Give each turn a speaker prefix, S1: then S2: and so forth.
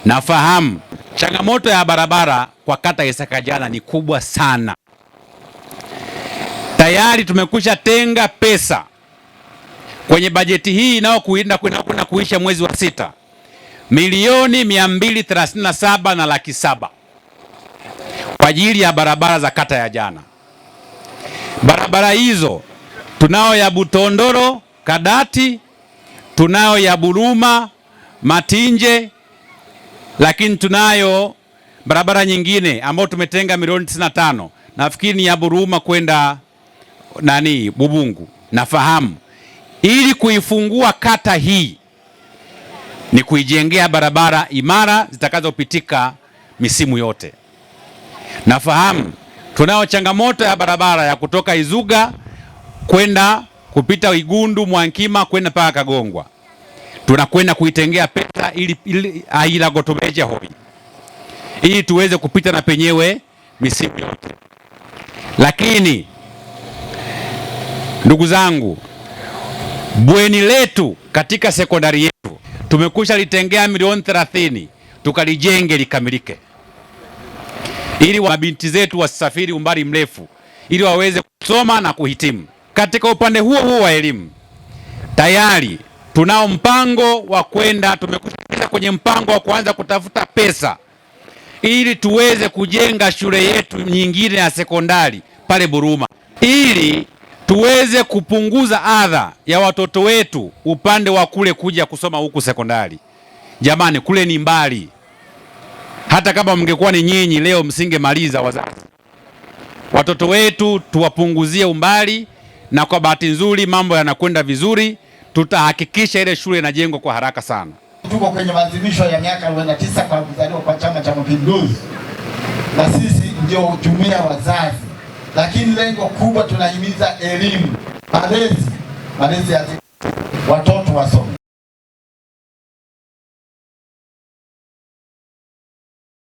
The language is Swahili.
S1: Nafahamu changamoto ya barabara kwa kata ya Isakajana ni kubwa sana. Tayari tumekwisha tenga pesa kwenye bajeti hii inayokwenda kuisha mwezi wa 6, milioni 237 na laki 7 kwa ajili ya barabara za kata ya Jana. Barabara hizo tunao ya Butondoro, Kadati, tunao ya Buruma, Matinje, lakini tunayo barabara nyingine ambayo tumetenga milioni 95. Nafikiri ni ya Buruma kwenda Bubungu. Nafahamu ili kuifungua kata hii ni kuijengea barabara imara zitakazopitika misimu yote. Nafahamu tunao changamoto ya barabara ya kutoka Izuga kwenda kupita Igundu, Mwankima kwenda mpaka Kagongwa. Tunakwenda kuitengea pesa ili aila gotobeja hoi, ili tuweze kupita na penyewe misimu yote. Lakini ndugu zangu, bweni letu katika sekondari yetu tumekusha litengea milioni 30 tukalijenge likamilike, ili mabinti zetu wasafiri umbali mrefu ili waweze kusoma na kuhitimu. Katika upande huo wa elimu tayari tunao mpango wa tumekwisha kwenye mpango wa kuanza kutafuta pesa ili tuweze kujenga shule yetu nyingine ya sekondari pale Buruma, ili tuweze kupunguza adha ya watoto wetu upande wa kule kuja kusoma huku sekondari. Jamani, kule ni mbali. Hata kama mngekuwa ni nyinyi leo msingemaliza wazazi. Watoto wetu tuwapunguzie umbali, na kwa bahati nzuri mambo yanakwenda vizuri. Tutahakikisha ile shule inajengwa kwa haraka sana.
S2: Tuko kwenye maadhimisho ya miaka 49 kwa kuzaliwa kwa Chama cha Mapinduzi, na sisi ndio jumuiya wazazi, lakini lengo kubwa tunahimiza elimu, malezi ya watoto wasome.